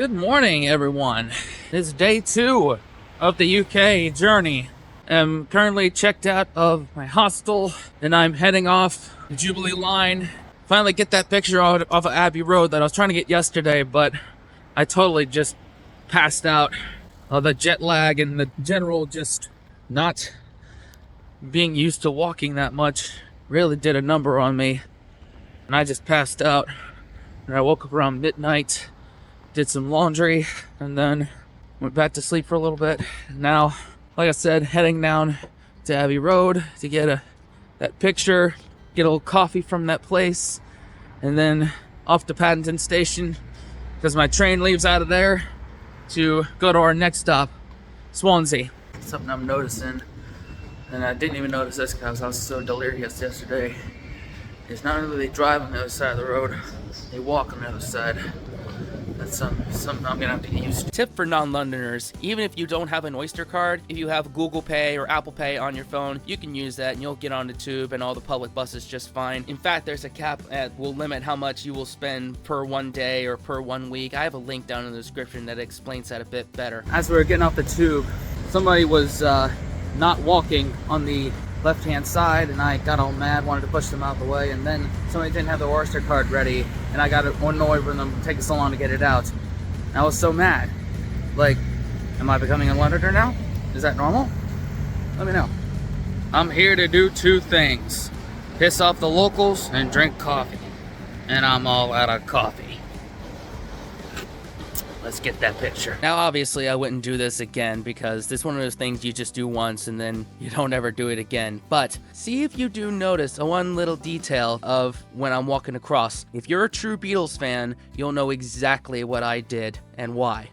Good morning, everyone. It's day 2 of the UK journey. I'm currently checked out of my hostel, and I'm heading off the Jubilee line. Finally get that picture off of Abbey Road that I was trying to get yesterday, but I totally just passed out. The jet lag and the general just not being used to walking that much really did a number on me. And I just passed out. And I woke up around midnight, did some laundry, and then went back to sleep for a little bit. Now, like I said, heading down to Abbey Road to get that picture, get a little coffee from that place, and then off to Paddington Station because my train leaves out of there to go to our next stop, Swansea. Something I'm noticing, and I didn't even notice this because I was so delirious yesterday, is not only they drive on the other side of the road, they walk on the other side. That's something I'm gonna have to get used to. Tip for non-Londoners: even if you don't have an Oyster card, if you have Google Pay or Apple Pay on your phone, you can use that and you'll get on the tube and all the public buses just fine. In fact, there's a cap that will limit how much you will spend per one day or per 1 week. I have a link down in the description that explains that a bit better. As we were getting off the tube, somebody was not walking on the left-hand side, and I got all mad, wanted to push them out the way, and then somebody didn't have their Oyster card ready, and I got annoyed with them taking so long to get it out. And I was so mad. Like, am I becoming a Londoner now? Is that normal? Let me know. I'm here to do 2 things: piss off the locals and drink coffee. And I'm all out of coffee. Let's get that picture. Now, obviously, I wouldn't do this again because this is one of those things you just do once and then you don't ever do it again. But see if you do notice one little detail of when I'm walking across. If you're a true Beatles fan, you'll know exactly what I did and why.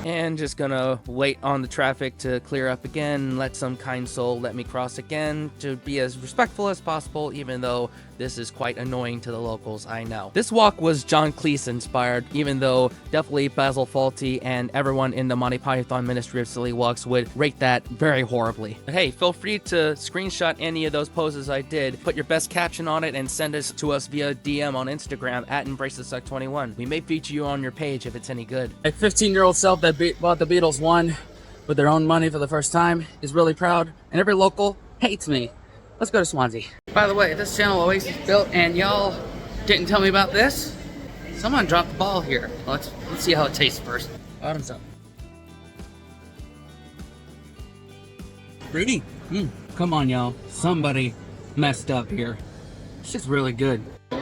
And just gonna wait on the traffic to clear up again and let some kind soul let me cross again, to be as respectful as possible, even though this is quite annoying to the locals, I know. This walk was John Cleese inspired, even though definitely Basil Fawlty and everyone in the Monty Python Ministry of Silly Walks would rate that very horribly. But hey, feel free to screenshot any of those poses I did, put your best caption on it, and send it to us via DM on Instagram at EmbraceTheSuck21. We may feature you on your page if it's any good. My 15-year-old self that bought the Beatles 1 with their own money for the first time is really proud, and every local hates me. Let's go to Swansea. By the way, this channel Oasis built, and y'all didn't tell me about this. Someone dropped the ball here. Let's see how it tastes first. Bottoms up. Fruity. Come on, y'all. Somebody messed up here. It's just really good. I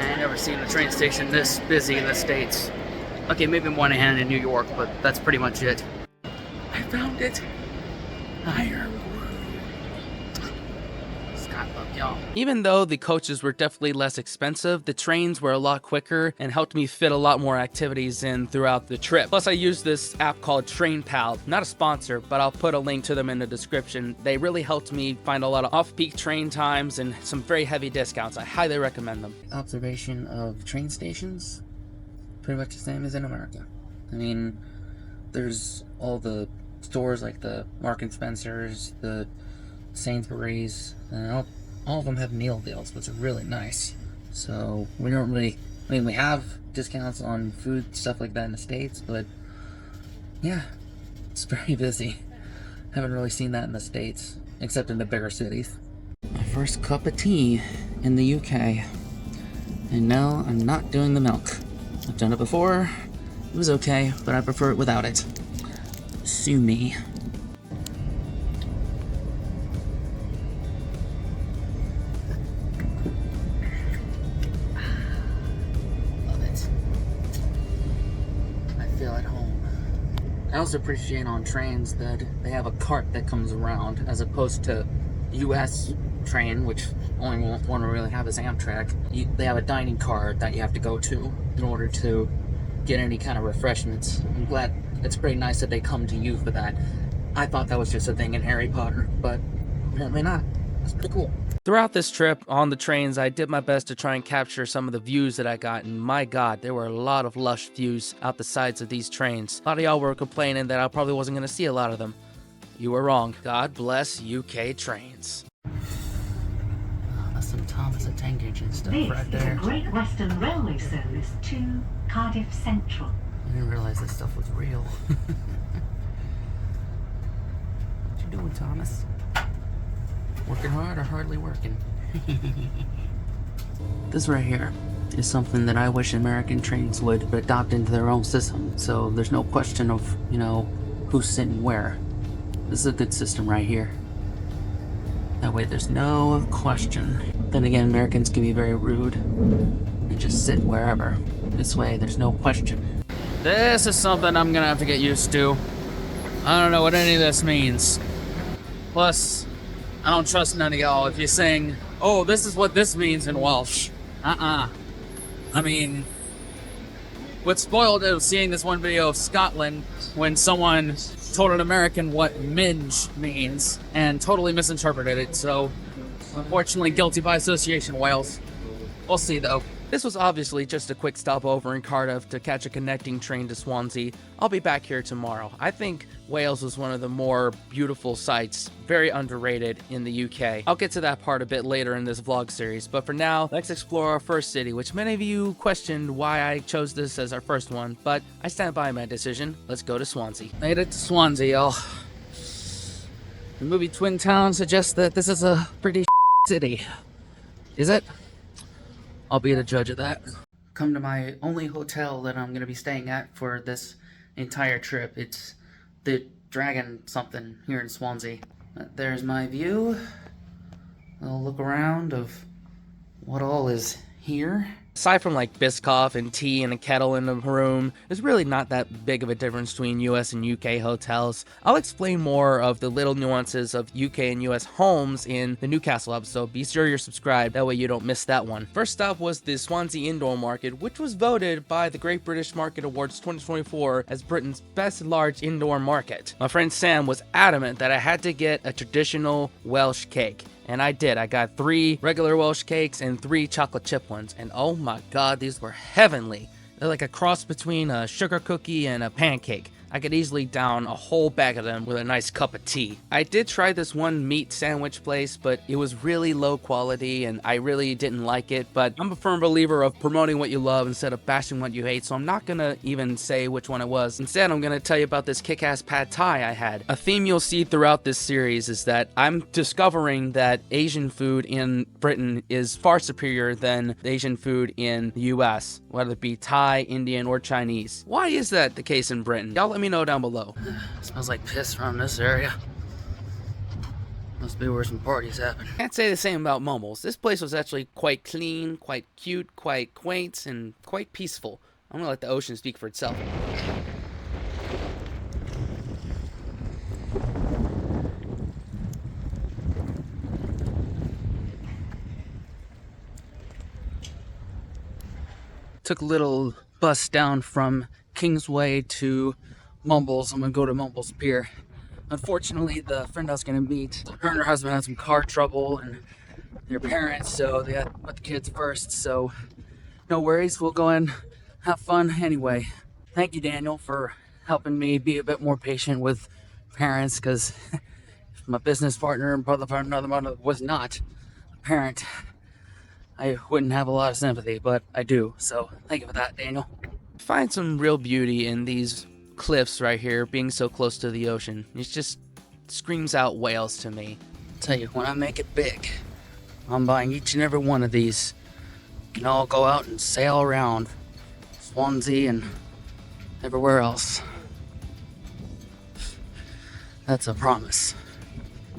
ain't never seen a train station this busy in the States. Okay, maybe Moynihan in New York, but that's pretty much it. I found it. Ironwood. Scotland, y'all. Even though the coaches were definitely less expensive, the trains were a lot quicker and helped me fit a lot more activities in throughout the trip. Plus, I used this app called TrainPal. Not a sponsor, but I'll put a link to them in the description. They really helped me find a lot of off-peak train times and some very heavy discounts. I highly recommend them. Observation of train stations. Pretty much the same as in America. I mean, there's all the stores like the Marks and Spencer's, the Sainsbury's, and all of them have meal deals, which are really nice. So we don't really, we have discounts on food, stuff like that in the States, but yeah, it's very busy. Haven't really seen that in the States, except in the bigger cities. My first cup of tea in the UK, and now I'm not doing the milk. I've done it before. It was okay, but I prefer it without it. Sue me. Love it. I feel at home. I also appreciate on trains that they have a cart that comes around, as opposed to US train, which only one we really have is Amtrak. They have a dining car that you have to go to in order to get any kind of refreshments. I'm glad. It's pretty nice that they come to you for that. I thought that was just a thing in Harry Potter, but apparently not. That's pretty cool. Throughout this trip on the trains, I did my best to try and capture some of the views that I got, and my god, there were a lot of lush views out the sides of these trains. A lot of y'all were complaining that I probably wasn't going to see a lot of them. You were wrong. God bless UK trains. That's some Thomas the Tank Engine stuff right there. This is a Great Western Railway service to Cardiff Central. I didn't realize this stuff was real. What you doing, Thomas? Working hard or hardly working? This right here is something that I wish American trains would adopt into their own system, so there's no question of, you know, who's sitting where. This is a good system right here. That way there's no question. Then again, Americans can be very rude and just sit wherever. This way there's no question. This is something I'm gonna have to get used to. I don't know what any of this means. Plus, I don't trust none of y'all if you're saying, oh, this is what this means in Welsh. I mean, what's spoiled of seeing this one video of Scotland when someone told an American what minge means and totally misinterpreted it, so unfortunately guilty by association, Wales. We'll see though. This was obviously just a quick stopover in Cardiff to catch a connecting train to Swansea. I'll be back here tomorrow. I think Wales was one of the more beautiful sights, very underrated in the UK. I'll get to that part a bit later in this vlog series, but for now, let's explore our first city, which many of you questioned why I chose this as our first one, but I stand by my decision. Let's go to Swansea. Made it to Swansea, y'all. The movie Twin Towns suggests that this is a pretty city. Is it? I'll be the judge of that. Come to my only hotel that I'm going to be staying at for this entire trip. It's the Dragon something here in Swansea. There's my view. I'll look around of what all is here. Aside from like Biscoff and tea and a kettle in the room, there's really not that big of a difference between US and UK hotels. I'll explain more of the little nuances of UK and US homes in the Newcastle episode. Be sure you're subscribed, that way you don't miss that one. First stop was the Swansea Indoor Market, which was voted by the Great British Market Awards 2024 as Britain's best large indoor market. My friend Sam was adamant that I had to get a traditional Welsh cake. And I did. I got 3 regular Welsh cakes and 3 chocolate chip ones. And oh my god, these were heavenly. They're like a cross between a sugar cookie and a pancake. I could easily down a whole bag of them with a nice cup of tea. I did try this one meat sandwich place, but it was really low quality and I really didn't like it. But I'm a firm believer of promoting what you love instead of bashing what you hate, so I'm not gonna even say which one it was. Instead, I'm gonna tell you about this kick-ass pad thai I had. A theme you'll see throughout this series is that I'm discovering that Asian food in Britain is far superior than Asian food in the US, whether it be Thai, Indian, or Chinese. Why is that the case in Britain? Y'all let me know down below. Smells like piss around this area. Must be where some parties happen. Can't say the same about Mumbles. This place was actually quite clean, quite cute, quite quaint, and quite peaceful. I'm gonna let the ocean speak for itself. Took a little bus down from Kingsway to Mumbles. I'm gonna go to Mumbles Pier. Unfortunately, the friend I was gonna meet, her and her husband had some car trouble and their parents, so they had to put the kids first, so no worries, we'll go and have fun anyway. Thank you, Daniel, for helping me be a bit more patient with parents, because if my business partner and brother from another mother was not a parent, I wouldn't have a lot of sympathy, but I do, so thank you for that, Daniel. I find some real beauty in these cliffs right here being so close to the ocean. It just screams out Wales to me. I'll tell you, when I make it big, I'm buying each and every one of these. We can all go out and sail around Swansea and everywhere else. That's a promise.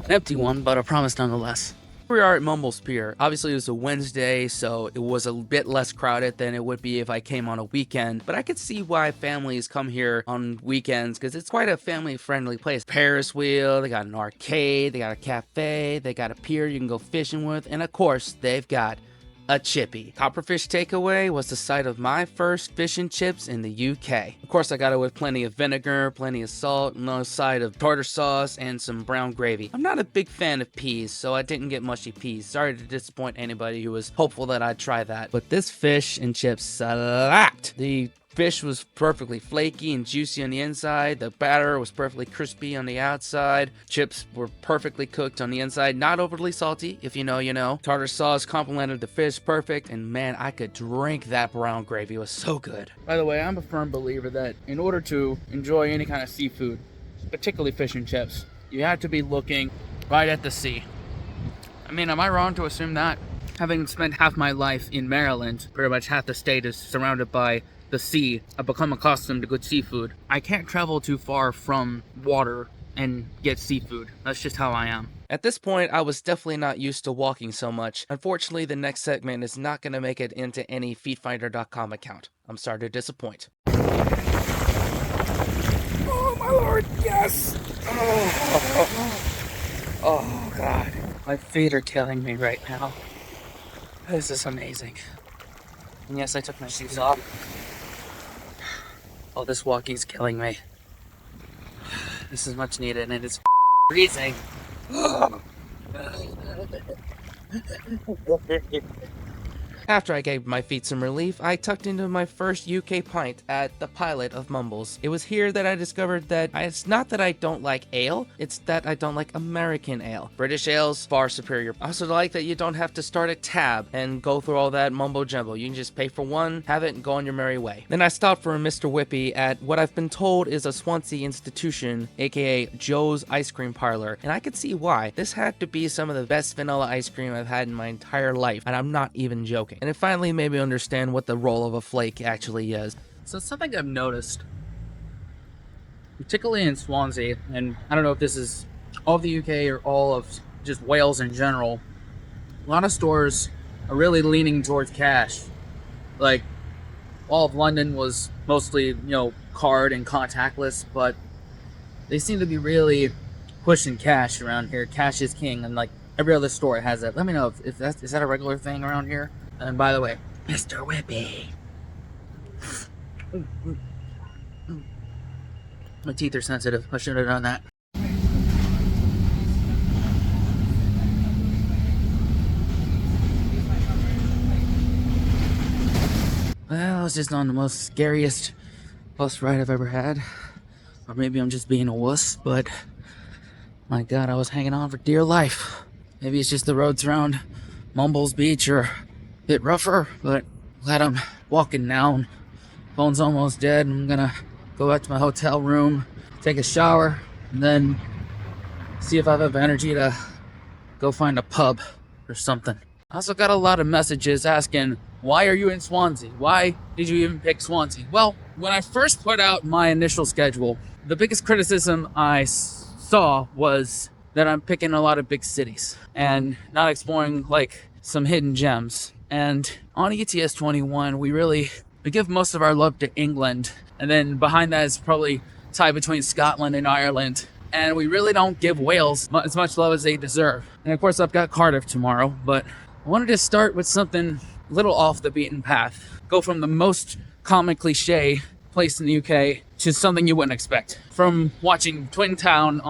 An empty one, but a promise nonetheless. We are at Mumbles Pier. Obviously it was a Wednesday, so it was a bit less crowded than it would be if I came on a weekend, but I could see why families come here on weekends because it's quite a family friendly place. Ferris wheel, they got an arcade, they got a cafe, they got a pier you can go fishing with, and of course they've got a chippy. Copperfish Takeaway was the site of my first fish and chips in the UK. Of course, I got it with plenty of vinegar, plenty of salt, and a side of tartar sauce, and some brown gravy. I'm not a big fan of peas, so I didn't get mushy peas. Sorry to disappoint anybody who was hopeful that I'd try that. But this fish and chips slapped. The fish was perfectly flaky and juicy on the inside. The batter was perfectly crispy on the outside. Chips were perfectly cooked on the inside, not overly salty. If you know, you know. Tartar sauce complemented the fish perfect, and man, I could drink that brown gravy. It was so good. By the way, I'm a firm believer that in order to enjoy any kind of seafood, particularly fish and chips, you have to be looking right at the sea. I mean, am I wrong to assume that? Having spent half my life in Maryland, pretty much half the state is surrounded by the sea, I've become accustomed to good seafood. I can't travel too far from water and get seafood. That's just how I am. At this point, I was definitely not used to walking so much. Unfortunately, the next segment is not going to make it into any feetfinder.com account. I'm sorry to disappoint. Oh my lord, yes! Oh god. My feet are killing me right now. This is amazing. And yes, I took my shoes off. Oh, this walking's killing me. This is much needed, and it's freezing. After I gave my feet some relief, I tucked into my first UK pint at the Pilot of Mumbles. It was here that I discovered that it's not that I don't like ale, it's that I don't like American ale. British ale's far superior. I also like that you don't have to start a tab and go through all that mumbo jumbo. You can just pay for one, have it, and go on your merry way. Then I stopped for a Mr. Whippy at what I've been told is a Swansea institution, aka Joe's Ice Cream Parlor, and I could see why. This had to be some of the best vanilla ice cream I've had in my entire life, and I'm not even joking. And it finally made me understand what the role of a flake actually is. So something I've noticed, particularly in Swansea, and I don't know if this is all of the UK or all of just Wales in general, a lot of stores are really leaning towards cash. Like, all of London was mostly, you know, card and contactless, but they seem to be really pushing cash around here. Cash is king, and like every other store has that. Let me know if that's, is that a regular thing around here? And by the way, Mr. Whippy. My teeth are sensitive. I should have done that. Well, it's just on the most scariest bus ride I've ever had. Or maybe I'm just being a wuss, but my god, I was hanging on for dear life. Maybe it's just the roads around Mumbles Beach are a bit rougher, but glad I'm walking now. Phone's almost dead. I'm gonna go back to my hotel room, take a shower, and then see if I have energy to go find a pub or something. I also got a lot of messages asking, why are you in Swansea? Why did you even pick Swansea? Well, when I first put out my initial schedule, the biggest criticism I saw was that I'm picking a lot of big cities and not exploring like some hidden gems. And on ETS 21, we give most of our love to England, and then behind that is probably tied between Scotland and Ireland. And we really don't give Wales as much love as they deserve. And of course, I've got Cardiff tomorrow, but I wanted to start with something a little off the beaten path. Go from the most common cliche place in the UK to something you wouldn't expect. From watching Twin Town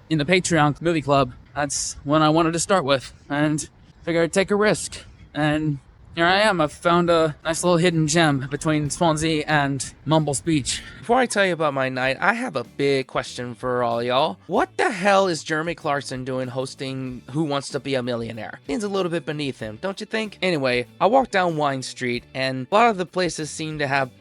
in the Patreon movie club, that's what I wanted to start with, and figured I'd take a risk. And here I am. I've found a nice little hidden gem between Swansea and Mumbles Beach. Before I tell you about my night, I have a big question for all y'all. What the hell is Jeremy Clarkson doing hosting Who Wants to Be a Millionaire? Seems a little bit beneath him, don't you think? Anyway, I walked down Wine Street, and a lot of the places seem to have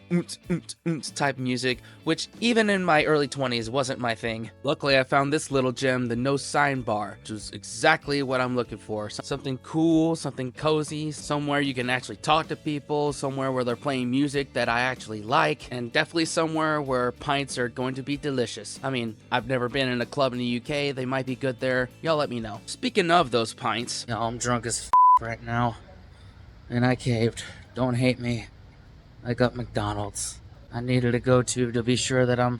type music, which even in my early 20s wasn't my thing. Luckily, I found this little gem, the No Sign Bar, which is exactly what I'm looking for. Something cool, something cozy, somewhere you can actually talk to people, somewhere where they're playing music that I actually like, and definitely somewhere where pints are going to be delicious. I mean, I've never been in a club in the UK, they might be good there. Y'all let me know. Speaking of those pints, y'all, I'm drunk as right now, and I caved. Don't hate me. I got McDonald's. I needed to go to be sure that I'm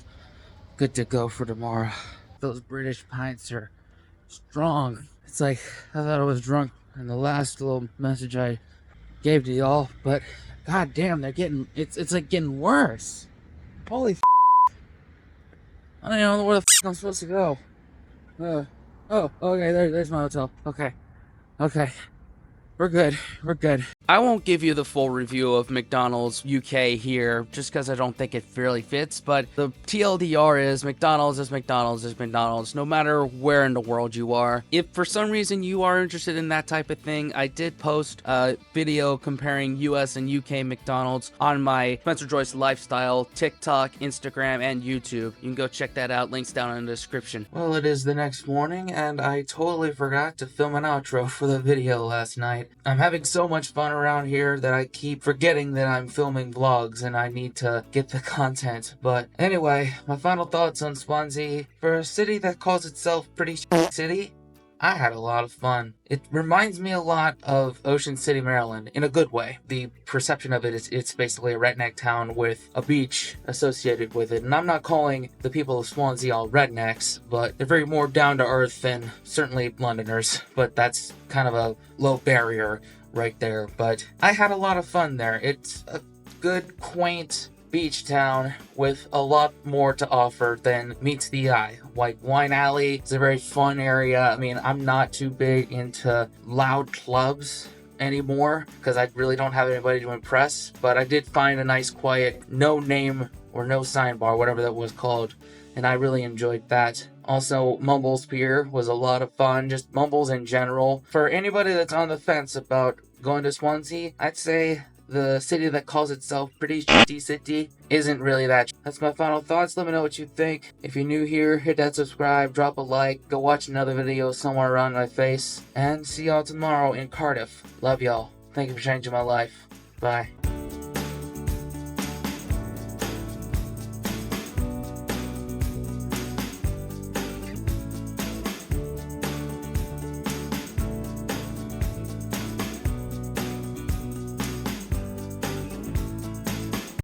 good to go for tomorrow. Those British pints are strong. It's like I thought I was drunk, and the last little message I gave to y'all, but god damn, it's like getting worse. Holy I don't even know where the I'm supposed to go. Oh, okay, there's my hotel. Okay. We're good. I won't give you the full review of McDonald's UK here, just because I don't think it really fits, but the TLDR is McDonald's is McDonald's is McDonald's, no matter where in the world you are. If for some reason you are interested in that type of thing, I did post a video comparing US and UK McDonald's on my Spencer Joyce Lifestyle, TikTok, Instagram, and YouTube. You can go check that out, links down in the description. Well, it is the next morning, and I totally forgot to film an outro for the video last night. I'm having so much fun around here that I keep forgetting that I'm filming vlogs and I need to get the content. But anyway, my final thoughts on Swansea. For a city that calls itself pretty city, I had a lot of fun. It reminds me a lot of Ocean City, Maryland, in a good way. The perception of it is it's basically a redneck town with a beach associated with it. And I'm not calling the people of Swansea all rednecks, but they're very more down to earth than certainly Londoners. But that's kind of a low barrier right there. But I had a lot of fun there. It's a good, quaint beach town with a lot more to offer than meets the eye. Like Wine Alley is a very fun area. I mean, I'm not too big into loud clubs anymore because I really don't have anybody to impress, but I did find a nice quiet no name or no sign bar, whatever that was called, and I really enjoyed that. Also, Mumbles Pier was a lot of fun, just Mumbles in general. For anybody that's on the fence about going to Swansea, I'd say the city that calls itself pretty shitty city isn't really that. That's my final thoughts. Let me know what you think. If you're new here, hit that subscribe, drop a like, go watch another video somewhere around my face, and see y'all tomorrow in Cardiff. Love y'all. Thank you for changing my life. Bye.